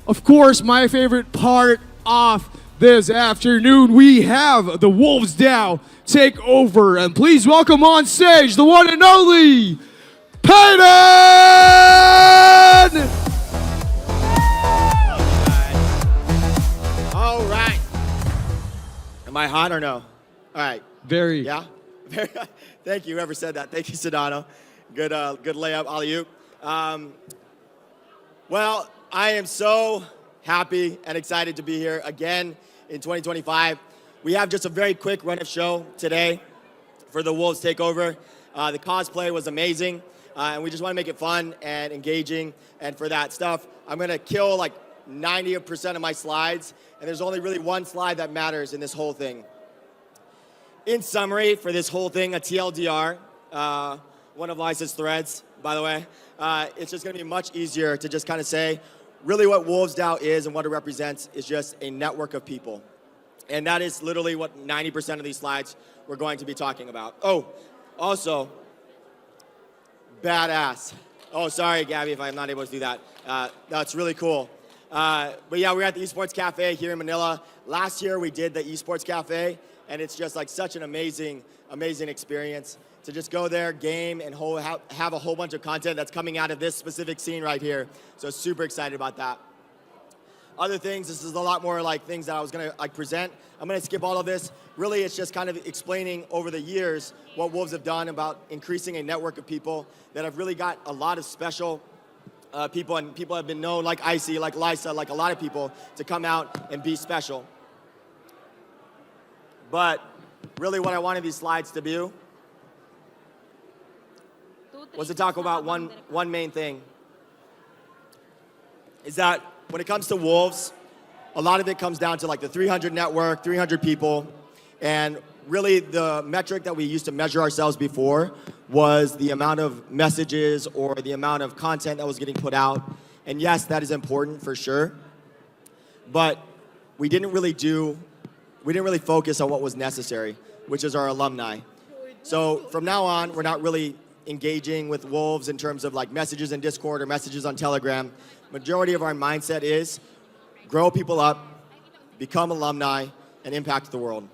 Of course, my favorite part of this afternoon, we have the Wolves DAO Takeover. And please welcome on stage the one and only Payton! All right. Am I hot or no? All right. Very. Yeah? Thank you, whoever said that. Thank you, Sedano. Good layup, alley-oop. Well, I am so happy and excited to be here again in 2025. We have just a very quick run of show today for the Wolves Takeover. The cosplay was amazing, and we just want to make it fun and engaging. And for that stuff, I'm going to kill like 90% of my slides, and there's only really one slide that matters in this whole thing. In summary, for this whole thing, a TLDR, one of Liza's threads, by the way, it's just going to be much easier to just kind of say, really what Wolves DAO is and what it represents is just a network of people. And that is literally what 90% of these slides we're going to be talking about. Oh, also, badass. Oh, sorry, Gabby, if I'm not able to do that. That's really cool. But yeah, we're at the Esports Cafe here in Manila. Last year we did the Esports Cafe, and it's just like such an amazing experience to just go there, game, and have a whole bunch of content that's coming out of this specific scene right here. So super excited about that. Other things, this is a lot more like things that I was gonna present. I'm gonna skip all of this. Really, it's just kind of explaining over the years what Wolves have done about increasing a network of people that have really got a lot of special people, and people have been known, like Icy, like Liza, like a lot of people, to come out and be special. But really what I wanted these slides to do was to talk about one main thing, is that when it comes to Wolves, a lot of it comes down to like the 300 network, 300 people, and really the metric that we used to measure ourselves before was the amount of messages or the amount of content that was getting put out. And yes, that is important for sure, but we didn't really focus on what was necessary, which is our alumni. So from now on, we're not really engaging with Wolves in terms of like messages in Discord or messages on Telegram. Majority of our mindset is grow people up, become alumni, and impact the world.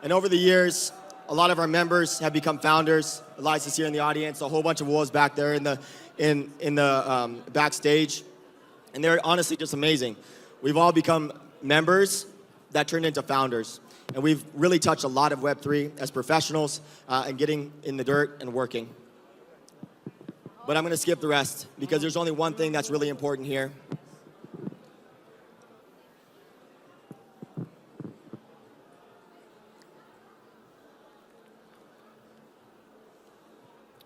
And over the years, a lot of our members have become founders. Eliza's here in the audience, a whole bunch of Wolves back there in the backstage, and they're honestly just amazing. We've all become members that turned into founders. And we've really touched a lot of Web3 as professionals and getting in the dirt and working. But I'm going to skip the rest because there's only one thing that's really important here.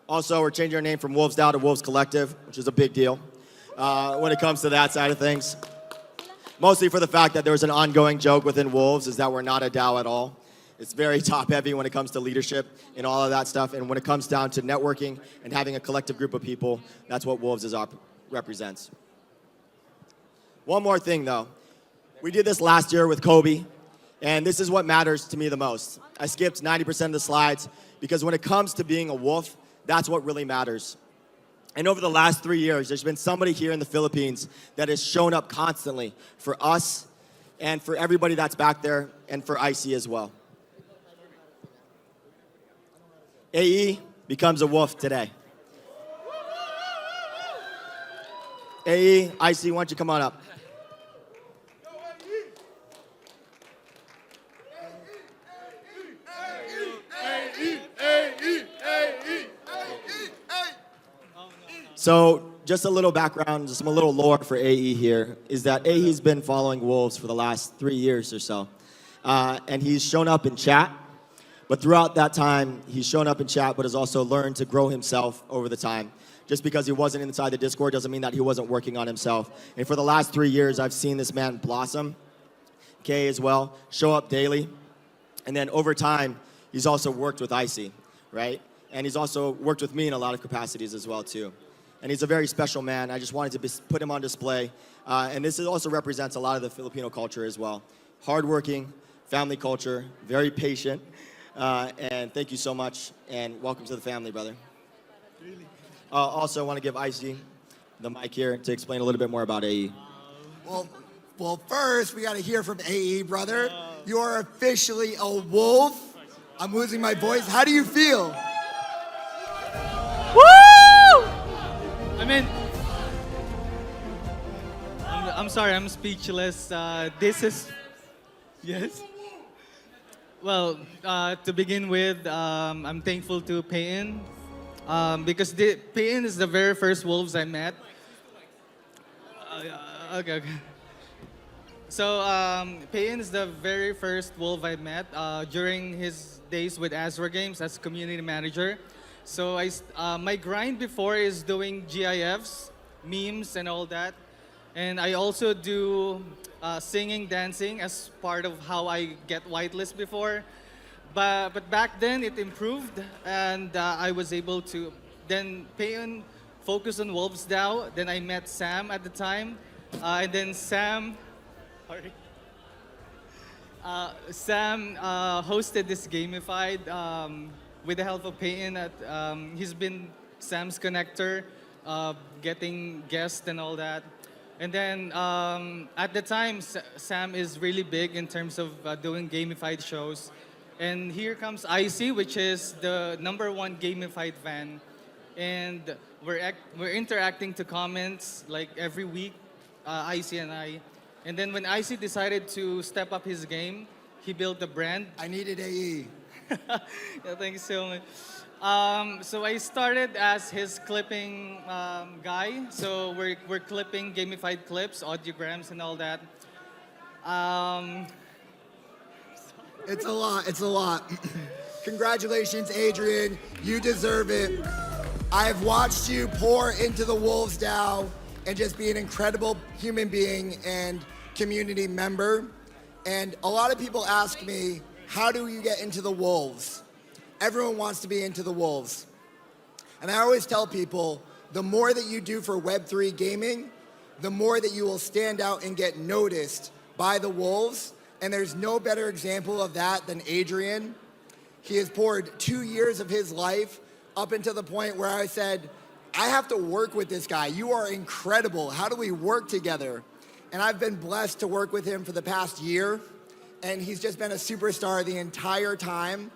Also, we're changing our name from Wolves DAO to Wolves Collective, which is a big deal when it comes to that side of things. Mostly for the fact that there was an ongoing joke within Wolves is that we're not a DAO at all. It's very top heavy when it comes to leadership and all of that stuff. And when it comes down to networking and having a collective group of people, that's what Wolves represents. One more thing though. We did this last year with Kobe, and this is what matters to me the most. I skipped 90% of the slides because when it comes to being a Wolf, that's what really matters. And over the last 3 years, there's been somebody here in the Philippines that has shown up constantly for us and for everybody that's back there and for IC as well. AE becomes a Wolf today. AE, IC, why don't you come on up? So just a little background, just a little lore for AE here, is that AE's been following Wolves for the last 3 years or so. And he's shown up in chat, but throughout that time, he's shown up in chat, but has also learned to grow himself over the time. Just because he wasn't inside the Discord doesn't mean that he wasn't working on himself. And for the last 3 years, I've seen this man blossom, Kay as well, show up daily. And then over time, he's also worked with Icy, right? And he's also worked with me in a lot of capacities as well, too. And he's a very special man. I just wanted to put him on display. And this also represents a lot of the Filipino culture as well. Hardworking, family culture, very patient. And thank you so much, and welcome to the family, brother. Also, I want to give Icy the mic here to explain a little bit more about AE. Well, first we got to hear from AE, brother. You are officially a Wolf. I'm losing my voice. How do you feel? Woo! I mean, I'm sorry, I'm speechless. This is, yes. Well, to begin with, I'm thankful to Payton because Payton is the very first Wolves I met. Okay. So Payton is the very first Wolf I met during his days with Azure Games as community manager. So my grind before is doing GIFs, memes, and all that. And I also do singing, dancing as part of how I get whitelist before. But back then it improved, and I was able to. Then Payton focused on Wolves DAO. Then I met Sam at the time, and then Sam. Sorry. Sam hosted this gamified with the help of Payton. He's been Sam's connector, getting guests and all that. And then at the time, Sam is really big in terms of doing gamified shows. And here comes Icy, which is the #1 gamified fan. And we're interacting to comments like every week, Icy and I. And then when Icy decided to step up his game, he built the brand. I needed AE. Yeah, thank you so much. So I started as his clipping guy. So we're clipping gamified clips, audiograms, and all that. It's a lot. Congratulations, Adrian. You deserve it. I've watched you pour into the Wolves DAO and just be an incredible human being and community member. And a lot of people ask me, how do you get into the Wolves? Everyone wants to be into the Wolves. And I always tell people, the more that you do for Web3 gaming, the more that you will stand out and get noticed by the Wolves. And there's no better example of that than Adrian. He has poured 2 years of his life up until the point where I said, I have to work with this guy. You are incredible. How do we work together? And I've been blessed to work with him for the past year. And he's just been a superstar the entire time.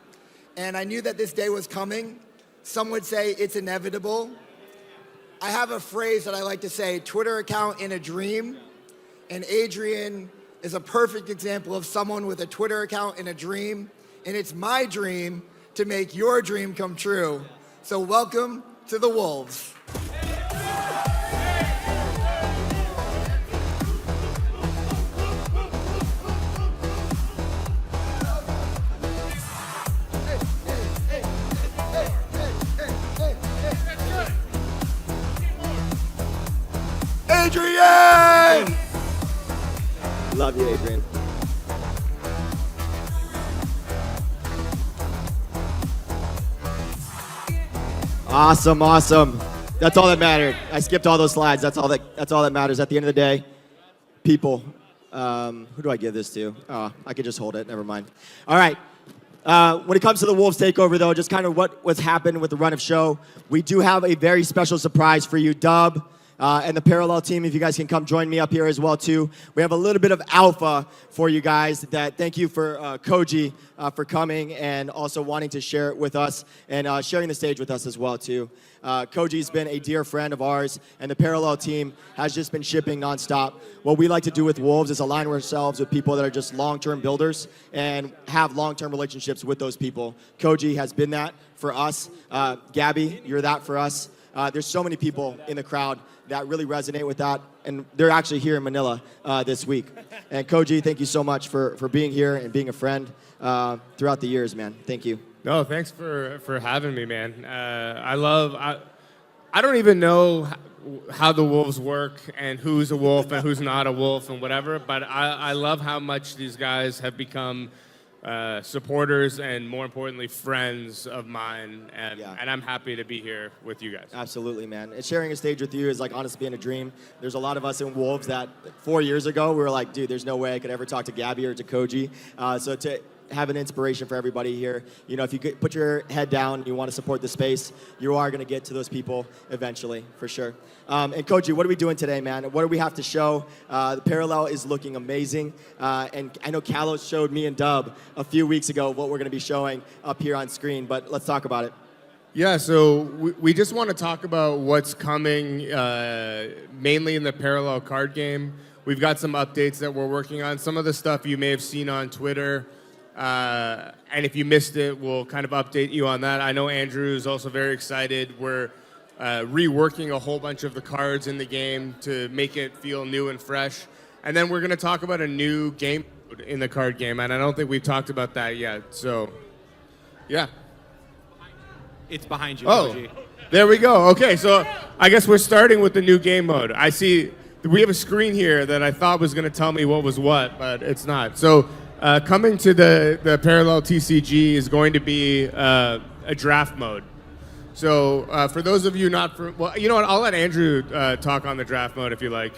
And I knew that this day was coming. Some would say it's inevitable. I have a phrase that I like to say, Twitter account in a dream. And Adrian is a perfect example of someone with a Twitter account in a dream. And it's my dream to make your dream come true. So welcome to the Wolves. Adrian! Love you, Adrian. Awesome. That's all that mattered. I skipped all those slides. That's all that matters at the end of the day. People. Who do I give this to? Oh, I could just hold it. Never mind. All right. When it comes to the Wolves Takeover, though, just kind of what's happened with the run of show, we do have a very special surprise for you, Dub. And the Parallel team, if you guys can come join me up here as well, too. We have a little bit of alpha for you guys. Thank you for Kohji for coming and also wanting to share it with us and sharing the stage with us as well, too. Kohji's been a dear friend of ours, and the Parallel team has just been shipping nonstop. What we like to do with Wolves is align ourselves with people that are just long-term builders and have long-term relationships with those people. Kohji has been that for us. Gabby, you're that for us. There's so many people in the crowd that really resonate with that, and they're actually here in Manila this week. And Kohji, thank you so much for being here and being a friend throughout the years, man. Thank you. No, thanks for having me, man. I don't even know how the Wolves work and who's a Wolf and who's not a Wolf and whatever, but I love how much these guys have become supporters and, more importantly, friends of mine, and I'm happy to be here with you guys. Absolutely, man. And sharing a stage with you is like honestly being a dream. There's a lot of us in Wolves that 4 years ago we were like, dude, there's no way I could ever talk to Gabby or to Kohji. So to have an inspiration for everybody here. You know, if you put your head down and you want to support the space, you are going to get to those people eventually, for sure. And Kohji, what are we doing today, man? What do we have to show? The parallel is looking amazing. And I know Kalos showed me and Dub a few weeks ago what we're going to be showing up here on screen, but let's talk about it. Yeah, so we just want to talk about what's coming mainly in the parallel card game. We've got some updates that we're working on. Some of the stuff you may have seen on Twitter, and if you missed it, we'll kind of update you on that. I know Andrew is also very excited. We're reworking a whole bunch of the cards in the game to make it feel new and fresh. And then we're going to talk about a new game mode in the card game, and I don't think we've talked about that yet. So, yeah. It's behind you, Oh, Kohji. there we go. Okay, so I guess we're starting with the new game mode. I see we have a screen here that I thought was going to tell me what was what, but it's not. So coming to the Parallel TCG is going to be a draft mode. So for those of you not, well, you know what? I'll let Andrew talk on the draft mode if you like.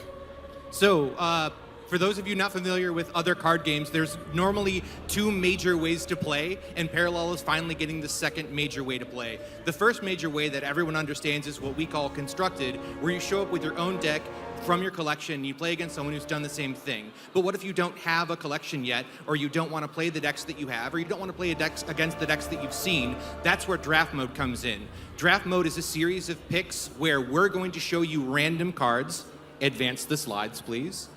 So, for those of you not familiar with other card games, there's normally two major ways to play, and Parallel is finally getting the second major way to play. The first major way that everyone understands is what we call constructed, where you show up with your own deck from your collection, you play against someone who's done the same thing. But what if you don't have a collection yet, or you don't want to play the decks that you have, or you don't want to play against the decks that you've seen? That's where draft mode comes in. Draft mode is a series of picks where we're going to show you random cards. Advance the slides, please.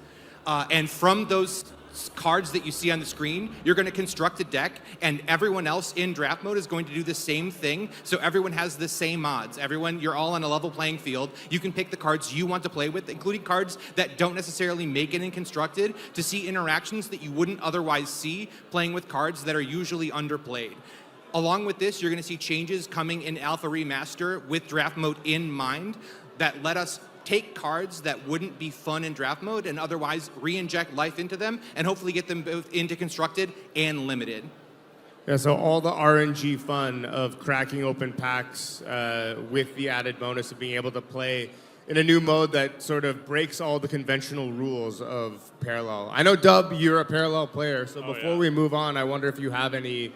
And from those cards that you see on the screen, you're going to construct a deck, and everyone else in draft mode is going to do the same thing, so everyone has the same odds. You're all on a level playing field. You can pick the cards you want to play with, including cards that don't necessarily make it in constructed, to see interactions that you wouldn't otherwise see playing with cards that are usually underplayed. Along with this, you're going to see changes coming in Alpha Remaster with draft mode in mind that let us take cards that wouldn't be fun in draft mode and otherwise re-inject life into them and hopefully get them both into constructed and limited. Yeah, so all the RNG fun of cracking open packs with the added bonus of being able to play in a new mode that sort of breaks all the conventional rules of Parallel. I know, Dub, you're a Parallel player, so before we move on, I wonder if you have any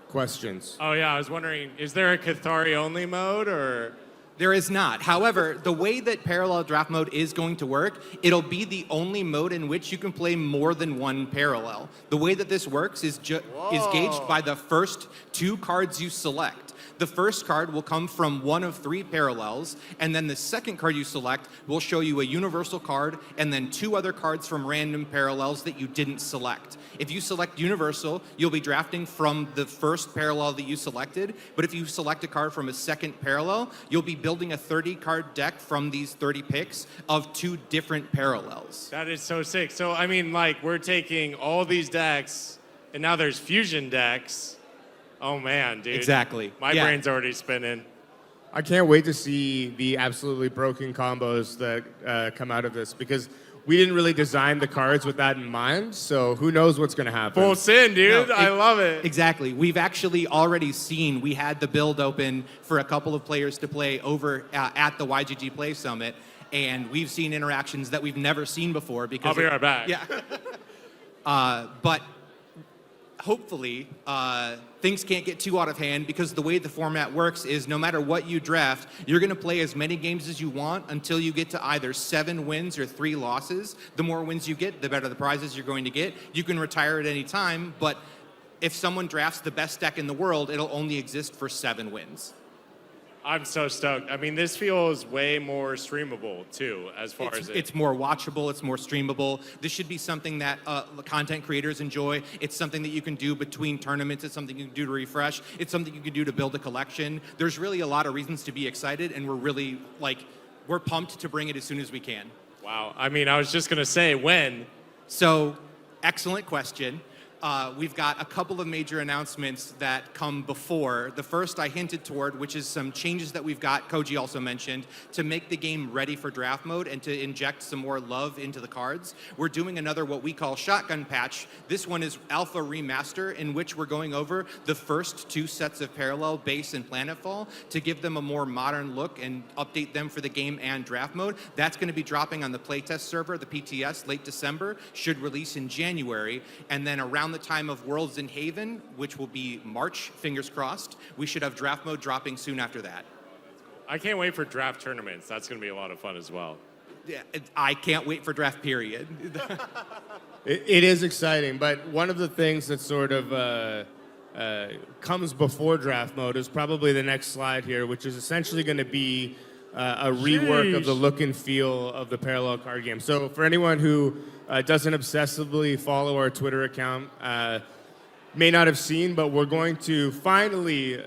questions. Oh yeah, I was wondering, is there a Cathari only mode or? There is not. However, the way that Parallel Draft Mode is going to work, it'll be the only mode in which you can play more than one Parallel. The way that this works is gauged by the first two cards you select. The first card will come from one of three parallels, and then the second card you select will show you a universal card and then two other cards from random parallels that you didn't select. If you select universal, you'll be drafting from the first parallel that you selected, but if you select a card from a second parallel, you'll be building a 30-card deck from these 30 picks of two different parallels. That is so sick. So, I mean, like, we're taking all these decks, and now there's fusion decks. Oh, man, dude. Exactly. My brain's already spinning. I can't wait to see the absolutely broken combos that come out of this, because we didn't really design the cards with that in mind, so who knows what's going to happen. Full sin, dude. No, I love it. Exactly. We've actually already seen, we had the build open for a couple of players to play over at the YGG Play Summit, and we've seen interactions that we've never seen before. Because I'll be right back. Yeah. But hopefully, things can't get too out of hand, because the way the format works is no matter what you draft, you're going to play as many games as you want until you get to either 7 wins or 3 losses. The more wins you get, the better the prizes you're going to get. You can retire at any time, but if someone drafts the best deck in the world, it'll only exist for 7 wins. I'm so stoked. I mean, this feels way more streamable, too, as far as it's more watchable, it's more streamable. This should be something that content creators enjoy. It's something that you can do between tournaments. It's something you can do to refresh. It's something you can do to build a collection. There's really a lot of reasons to be excited, and we're really, we're pumped to bring it as soon as we can. Wow. I mean, I was just going to say, when? So, excellent question. We've got a couple of major announcements that come before. The first I hinted toward, which is some changes that we've got, Kohji also mentioned, to make the game ready for draft mode and to inject some more love into the cards. We're doing another what we call shotgun patch. This one is Alpha Remaster, in which we're going over the first 2 sets of Parallel, Base, and Planetfall to give them a more modern look and update them for the game and draft mode. That's going to be dropping on the playtest server, the PTS, late December, should release in January, and then around around the time of Worlds in Haven, which will be March, fingers crossed. We should have draft mode dropping soon after that. I can't wait for draft tournaments. That's going to be a lot of fun as well. Yeah, I can't wait for draft period. It is exciting, but one of the things that sort of comes before draft mode is probably the next slide here, which is essentially going to be a rework of the look and feel of the parallel card game. So for anyone who doesn't obsessively follow our Twitter account, may not have seen, but we're going to finally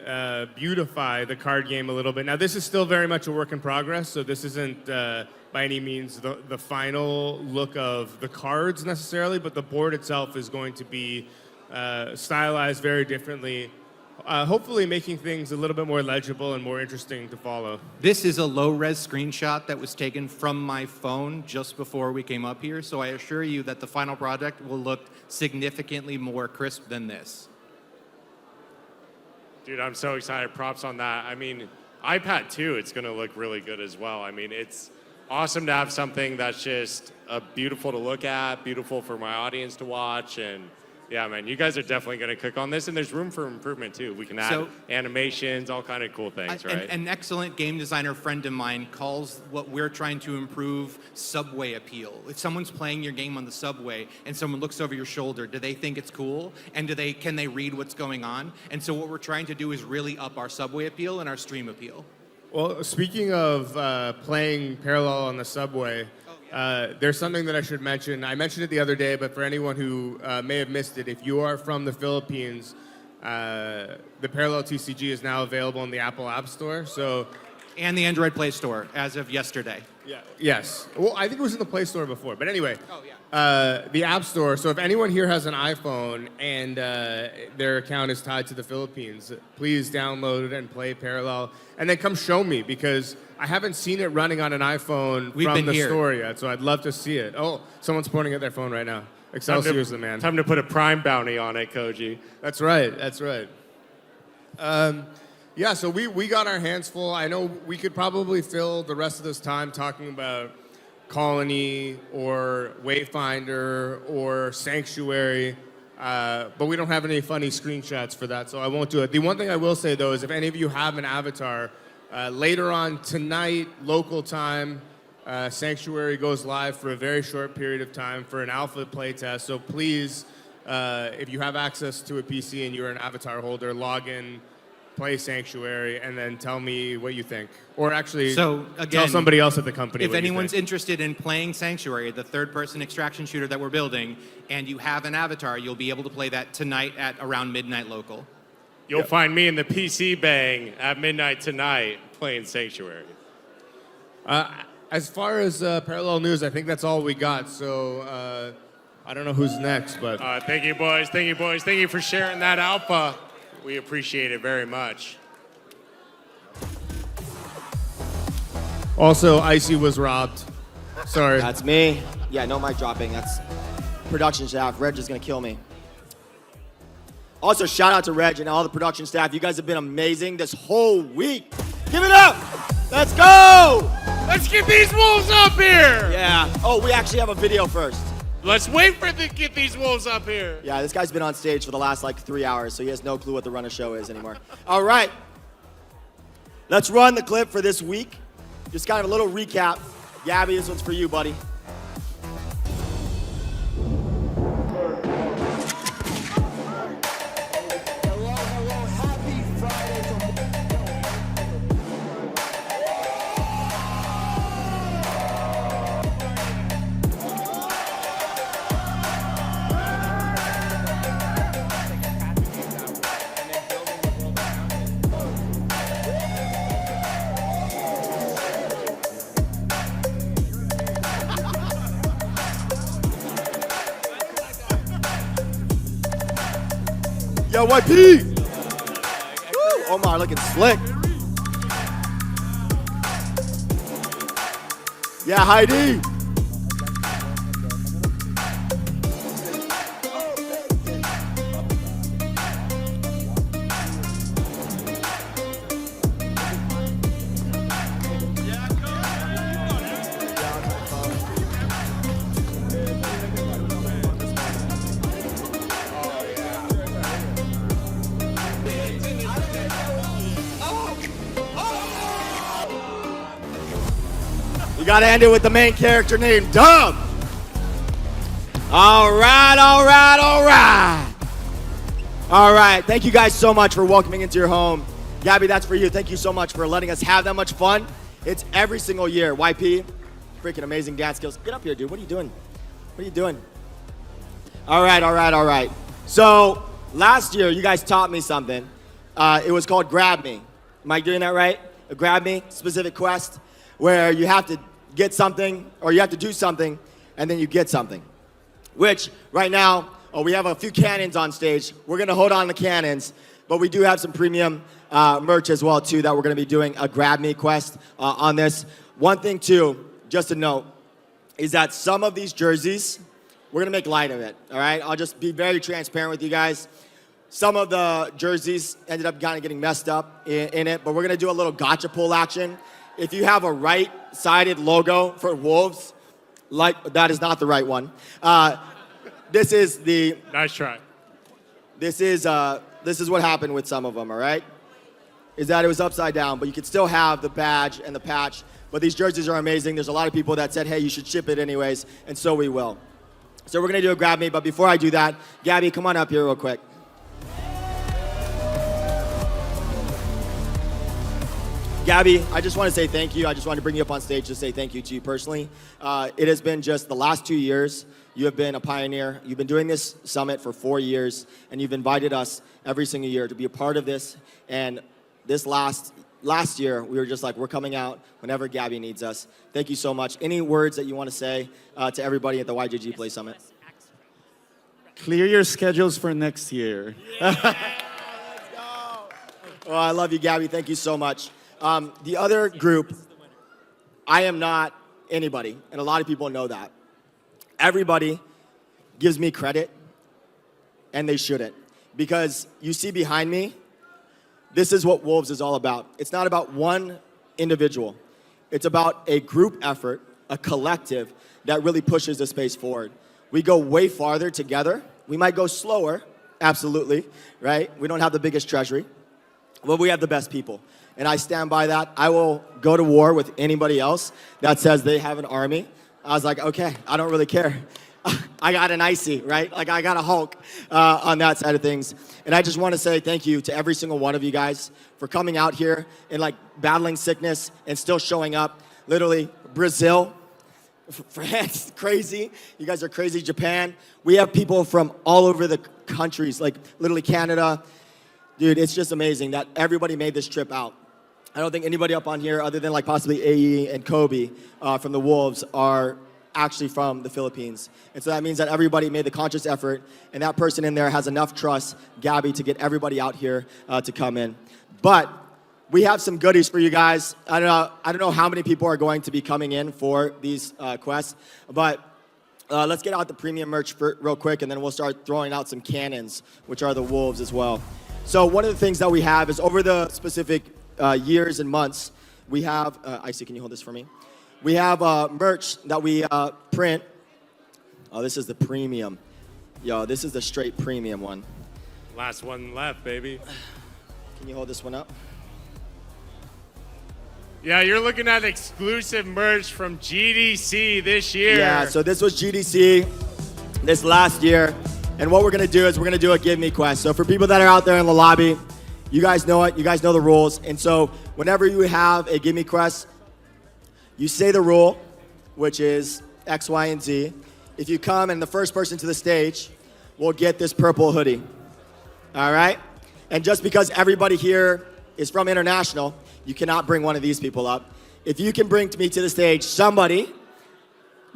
beautify the card game a little bit. Now, this is still very much a work in progress, so this isn't by any means the final look of the cards necessarily, but the board itself is going to be stylized very differently, hopefully making things a little bit more legible and more interesting to follow. This is a low-res screenshot that was taken from my phone just before we came up here, so I assure you that the final product will look significantly more crisp than this. Dude, I'm so excited. Props on that. I mean, iPad 2, it's going to look really good as well. I mean, it's awesome to have something that's just beautiful to look at, beautiful for my audience to watch, and yeah, man, you guys are definitely going to cook on this, and there's room for improvement, too. We can add animations, all kind of cool things, right? An excellent game designer friend of mine calls what we're trying to improve subway appeal. If someone's playing your game on the subway and someone looks over your shoulder, do they think it's cool? And can they read what's going on? And so what we're trying to do is really up our subway appeal and our stream appeal. Well, speaking of playing parallel on the subway, there's something that I should mention. I mentioned it the other day, but for anyone who may have missed it, if you are from the Philippines, the Parallel TCG is now available in the Apple App Store. And the Android Play Store as of yesterday. Yeah. Yes. Well, I think it was in the Play Store before. But anyway, the App Store. So if anyone here has an iPhone and their account is tied to the Philippines, please download it and play Parallel. And then come show me, because I haven't seen it running on an iPhone from the store yet. So I'd love to see it. Oh, someone's pointing at their phone right now. Excelsior's the man. Time to put a Prime bounty on it, Kohji. That's right. That's right. Yeah, so we got our hands full. I know we could probably fill the rest of this time talking about Colony or Wayfinder or Sanctuary, but we don't have any funny screenshots for that, so I won't do it. The one thing I will say, though, is if any of you have an avatar, later on tonight, local time, Sanctuary goes live for a very short period of time for an alpha playtest, so please, if you have access to a PC and you're an avatar holder, log in, play Sanctuary, and then tell me what you think. Or actually, tell somebody else at the company if what anyone's you think. interested in playing Sanctuary, the third-person extraction shooter that we're building, and you have an avatar, you'll be able to play that tonight at around midnight local. You'll find me in the PC bang at midnight tonight playing Sanctuary. As far as parallel news, I think that's all we got. So I don't know who's next, but Thank you, boys. Thank you, boys. Thank you for sharing that alpha. We appreciate it very much. also Icy was robbed. Sorry. That's me. Yeah, no mic dropping. That's production staff. Reg is going to kill me. Also, shout out to Reg and all the production staff. You guys have been amazing this whole week. Give it up. Let's go. Let's get these wolves up here. Yeah. Oh, we actually have a video first. Let's wait for them to get these wolves up here. Yeah, this guy's been on stage for the last 3 hours, so he has no clue what the run of show is anymore. All right. Let's run the clip for this week. Just kind of a little recap. Gabby, this one's for you, buddy. Yo, YP! Woo, Omar looking slick. Yeah, Heidi. You gotta end it with the main character name, Dub. All right. All right, thank you guys so much for welcoming into your home. Gabby, that's for you. Thank you so much for letting us have that much fun. It's every single year. YP, freaking amazing dance skills. Get up here, dude. What are you doing? All right. So last year, you guys taught me something. It was called Grab Me. Am I doing that right? A Grab Me specific quest where you have to get something or you have to do something and then you get something. Which right now, we have a few cannons on stage. We're gonna hold on the cannons, but we do have some premium merch as well too that we're gonna be doing a Grab Me quest on this. One thing too, just to note, is that some of these jerseys, we're gonna make light of it, all right? I'll just be very transparent with you guys. Some of the jerseys ended up kind of getting messed up in it, but we're gonna do a little gotcha pull action. If you have a right-sided logo for Wolves, like that is not the right one. This is the. Nice try. This is what happened with some of them, all right? Is that it was upside down, but you could still have the badge and the patch. But these jerseys are amazing. There's a lot of people that said, hey, you should ship it anyways, and so we will. So we're gonna do a Grab Me, but before I do that, Gabby, come on up here real quick. Gabby, I just want to say thank you. I just want to bring you up on stage to say thank you to you personally. It has been just the last 2 years. You have been a pioneer. You've been doing this summit for 4 years, and you've invited us every single year to be a part of this. And this last year, we were just like, we're coming out whenever Gabby needs us. Thank you so much. Any words that you want to say to everybody at the YJG Play Summit? Clear your schedules for next year. Yeah, let's go. Oh, I love you, Gabby. Thank you so much. The other group, I am not anybody, and a lot of people know that. Everybody gives me credit, and they shouldn't. Because you see behind me, this is what Wolves is all about. It's not about one individual. It's about a group effort, a collective that really pushes the space forward. We go way farther together. We might go slower, absolutely, right? We don't have the biggest treasury, but we have the best people. And I stand by that. I will go to war with anybody else that says they have an army. I was like, okay, I don't really care. I got an icy, right? Like I got a Hulk on that side of things. And I just want to say thank you to every single one of you guys for coming out here and like battling sickness and still showing up. Literally, Brazil, France, crazy. You guys are crazy. Japan. We have people from all over the countries, like literally Canada. Dude, it's just amazing that everybody made this trip out. I don't think anybody up on here, other than like possibly AE and Kobe from the Wolves, are actually from the Philippines. And so that means that everybody made the conscious effort, and that person in there has enough trust, Gabby, to get everybody out here to come in. But we have some goodies for you guys. I don't know how many people are going to be coming in for these quests, but let's get out the premium merch real quick, and then we'll start throwing out some cannons, which are the Wolves as well. So one of the things that we have is over the specific years and months, we have, Icy, can you hold this for me? We have merch that we print. Oh, this is the premium. Yo, this is the straight premium one. Last one left, baby. Can you hold this one up? Yeah, you're looking at exclusive merch from GDC this year. Yeah, so this was GDC this last year. And what we're gonna do is we're gonna do a Give Me quest. So for people that are out there in the lobby, you guys know it, you guys know the rules. And so whenever you have a Give Me quest, you say the rule, which is X, Y, and Z. If you come and the first person to the stage will get this purple hoodie, all right? And just because everybody here is from International, you cannot bring one of these people up. If you can bring me to the stage somebody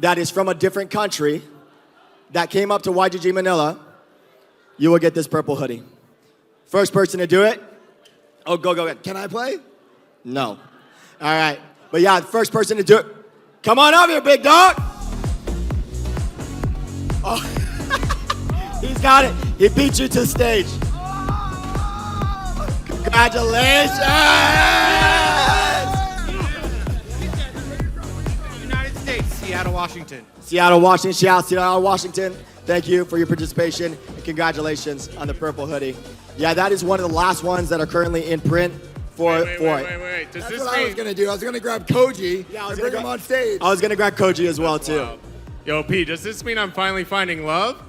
that is from a different country that came up to YGG Manila, you will get this purple hoodie. First person to do it, oh, go. Can I play? No. All right. But yeah, the first person to do it, come on up here, big dog. Oh, he's got it. He beat you to the stage. Congratulations! United States, Seattle, Washington. Seattle, Washington. Thank you for your participation and congratulations on the purple hoodie. Yeah, that is one of the last ones that are currently in print Wait. Does That's this what I was mean? gonna do. I was gonna grab Kohji and bring him on stage. I was gonna grab Kohji as well too. Wow. Yo, P, does this mean I'm finally finding love?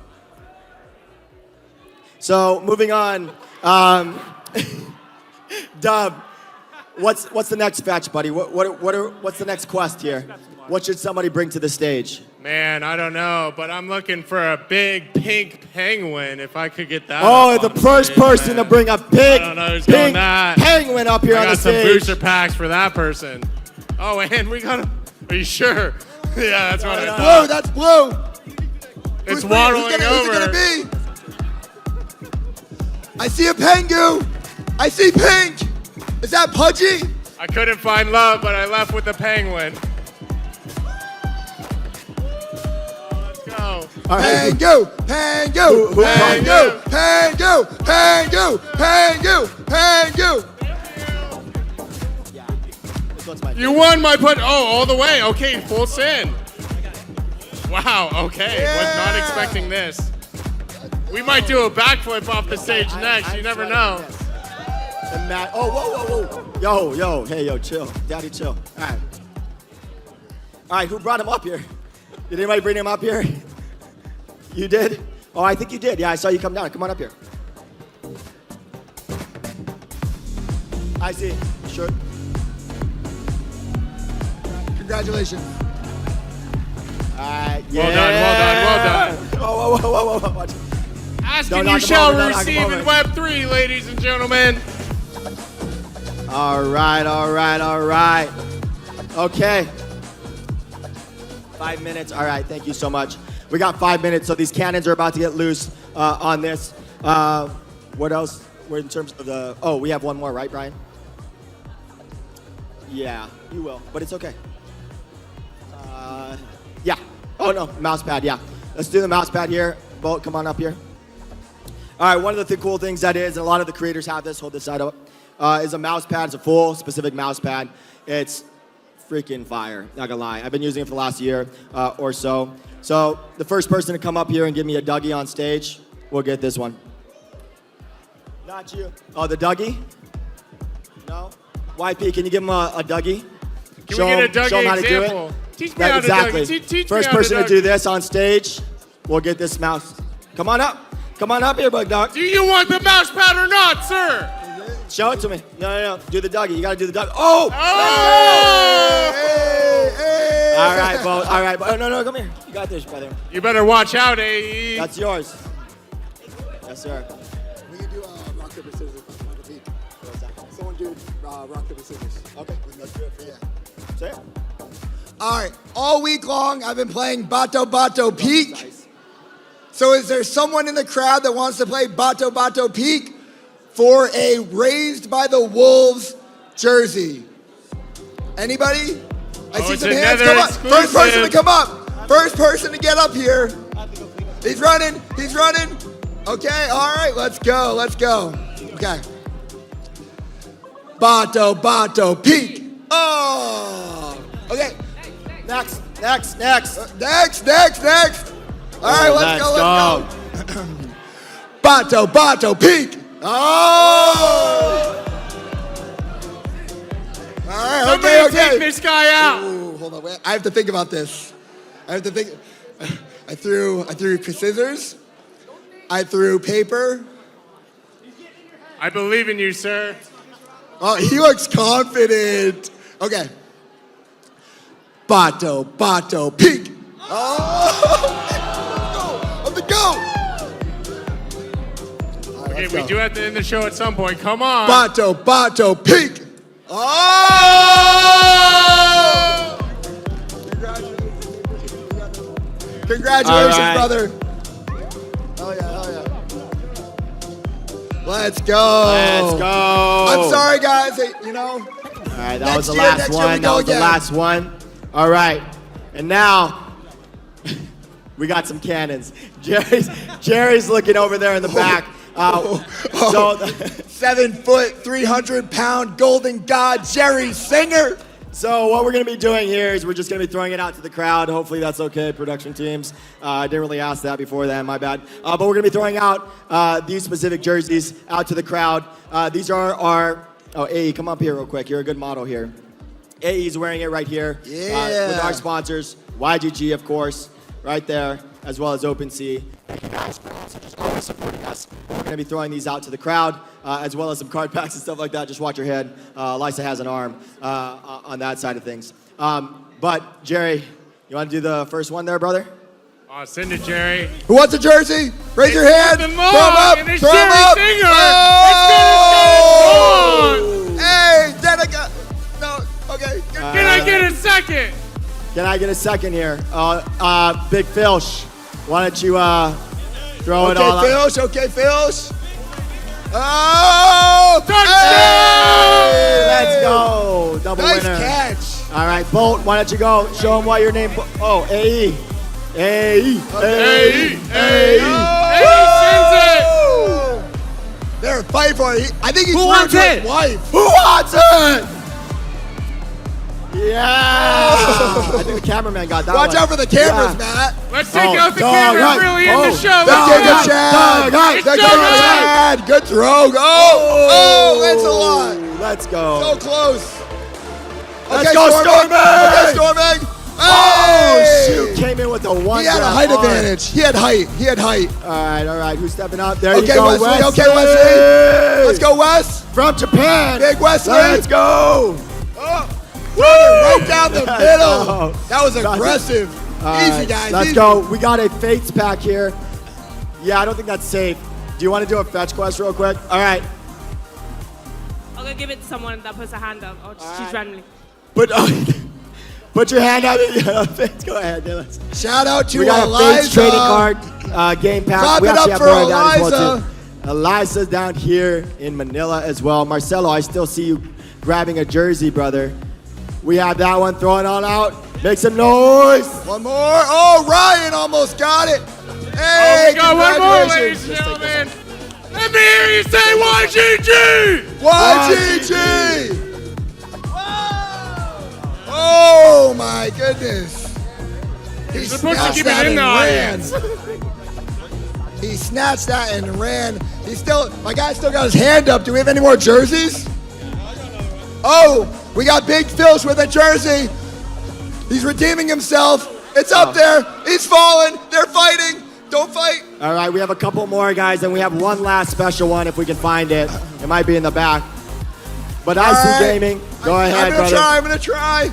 So moving on, Dub, what's the next fetch, buddy? What's the next quest here? What should somebody bring to the stage? Man, I don't know, but I'm looking for a big pink penguin. If I could get that. Oh, up the on first stage, person man. to bring a big I don't know who's doing pink that. penguin up here I on the got some stage. booster packs for that person. Oh, and we got a. Are you sure? Yeah, that's what I Blue, thought. that's blue. It's Who's waddling it over. gonna be? I see a pengu. I see pink. Is that Pudgy? I couldn't find love, but I left with the penguin. Let's go. All right. Pengu, pengu, Who- pengu, pengu, pengu, pengu, pengu. This one's mine. You won my put. Oh, all the way. Okay, full send. Wow. Okay, was not expecting this. We might do a backflip off the stage next. You never know. And Matt, oh, whoa. Yo, hey, yo, chill. Daddy, chill. All right, who brought him up here? Did anybody bring him up here? You did? Oh, I think you did. Yeah, I saw you come down. Come on up here. I see. Sure. Congratulations. All right, Well done. Whoa. Watch. Asking Don't you knock him shall over, don't knock him receive over. in Web 3, ladies and gentlemen. All right. Okay. 5 minutes. All right, thank you so much. We got 5 minutes, so these cannons are about to get loose on this. What else? We're in terms of the. Oh, we have one more, right, Brian? Yeah, you will, but it's okay. Yeah. Oh no, mouse pad. Yeah. Let's do the mouse pad here. Bolt, come on up here. All right. One of the cool things that is, and a lot of the creators have this. Hold this side up. Is a mouse pad. It's a full specific mouse pad. It's freaking fire. Not gonna lie. I've been using it for the last year or so. So the first person to come up here and give me a Dougie on stage will get this one. Not you. Oh, the Dougie? No? YP, can you give him a Dougie? Can we get a Dougie show him how to do example? it. Teach me how to exactly. Dougie. Teach me First how to person to Dougie. do this on stage will get this mouse. Come on up. Come on up here, Bug Dog. Do you want the mouse pad or not, sir? Show it to me. No. Do the Dougie. You gotta do the Dougie. Oh! Hey. All right, Bo. Oh, no, come here. You got this, brother. You better watch out, AE. That's yours. Yes, sir. We can do rock, paper, scissors. Someone do rock, paper, scissors. Okay, let's do it for you. Say it. All right. All week long, I've been playing Bato Peak. So is there someone in the crowd that wants to play Bato Peak for a Raised by the Wolves jersey? Anybody? I see it's some hands. another Come on. First person to exclusive. come up. First person to get up here. He's running. Okay, all right, let's go. Okay. Bato Peak. Oh. Okay. Next. Next. All right, let's go. Bato Peak. Oh. All right, Somebody take okay. this guy out. Ooh, hold on, wait. I have to think about this. I threw scissors. I threw paper. I believe in you, sir. Oh, he looks confident. Okay. Bato Peak. Oh! On the go! All right, Okay, let's we go. do have to end the show at some point. Come on. Bato Peak. Oh! Congratulations, All right. brother. Hell yeah. Let's go. I'm sorry, guys. Hey, All right, that was the Next last year we one. go That was the again. last one. All right, and now we got some cannons. Jerry's looking over there in the back. So 7 foot, 300-pound golden god Jerry Singer. So what we're going to be doing here is we're just going to be throwing it out to the crowd. Hopefully that's okay, production teams. I didn't really ask that before then, my bad. But we're going to be throwing out these specific jerseys out to the crowd. These are our Oh, AE, come up here real quick. You're a good model here. AE's wearing it right here. Yeah. With our sponsors, YGG, of course, right there, as well as OpenSea. Thank you guys for also just always supporting us. We're going to be throwing these out to the crowd, as well as some card packs and stuff like that. Just watch your head. Lysa has an arm on that side of things. But, Jerry, you want to do the first one there, brother? Send it, Jerry. Who wants a jersey? Raise your hand. The Throw 'em mug up. and it's Throw 'em Jerry up. Singer. Oh! Hey, Danica. No, okay. Can I get a second? Can I get a second here? Big Filch, why don't you throw it all up? Okay, Filch. Oh! Hey, let's go. Double Nice winner. catch. All right, Bolt, why don't you go? Show them why your name. Oh, AE. AE. Oh! They're fighting for it. I think he's Who wants his it? wife. Who wants it? Yeah. I think the cameraman got that Watch one. out for the cameras, Yeah. Matt. Let's take out the camera right. really in the show. Let's Let's take go. a Chad. Let's Let's go. take a Chad. Good throw. Oh, that's a lot. Let's go. So close. Let's go, Stormy. Okay, Stormy. Oh, Hey! shoot. Came in with a one. He had a height advantage. He had height. All right. Who's stepping up? There you Okay, go, Wesley. Okay, Wesley. Let's go, Wes. From Japan. Big Wesley. Let's go. Right down the Let's middle. go. That was aggressive. All Easy, right, guys. Let's easy. go. We got a Fates pack here. Yeah, I don't think that's safe. Do you want to do a fetch quest real quick? All right. I'm gonna give it to someone that puts a hand up. I'll just choose randomly. Put your hand out. Fates, go ahead. Yeah, Shout out to we got a Fates Eliza. trading card game pack. Clap We it actually up have for more of that as well, Eliza. too. Eliza's down here in Manila as well. Marcelo, I still see you grabbing a jersey, brother. We have that one. Throw it on out. Make some noise. One more. Oh, Ryan almost got it. Hey, We got one more, ladies congratulations. and gentlemen. Let me hear you say YGG. YGG. Oh my goodness. He supposed to snatched keep that it in the and audience. ran. He snatched that and ran. My guy still got his hand up. Do we have any more jerseys? Oh, we got Big Filch with a jersey. He's redeeming himself. It's up there. He's falling. They're fighting. Don't fight. All right, we have a couple more, guys, and we have one last special one if we can find it. It might be in the back. But I see right. Gaming. Go ahead, brother. I'm gonna try.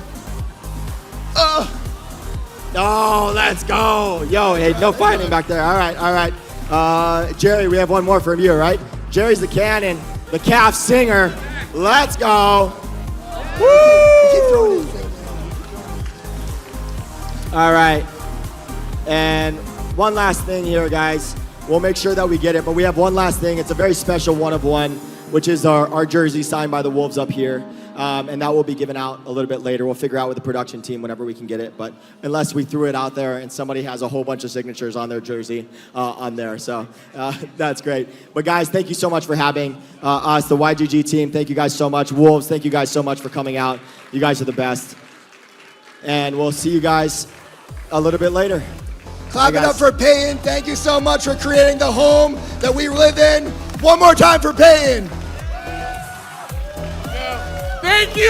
Oh, let's go. Yo, hey, no fighting back there. All right. Jerry, we have one more from you, right? Jerry's the cannon, the calf singer. Let's go. Woo! All right. And one last thing here, guys. We'll make sure that we get it, but we have one last thing. It's a very special one of one, which is our jersey signed by the Wolves up here. And that will be given out a little bit later. We'll figure out with the production team whenever we can get it. But unless we threw it out there and somebody has a whole bunch of signatures on their jersey on there. So that's great. But guys, thank you so much for having us, the YGG team. Thank you guys so much. Wolves, thank you guys so much for coming out. You guys are the best. And we'll see you guys a little bit later. Clap Bye, it up guys. for Payton. Thank you so much for creating the home that we live in. One more time for Payton. Thank you.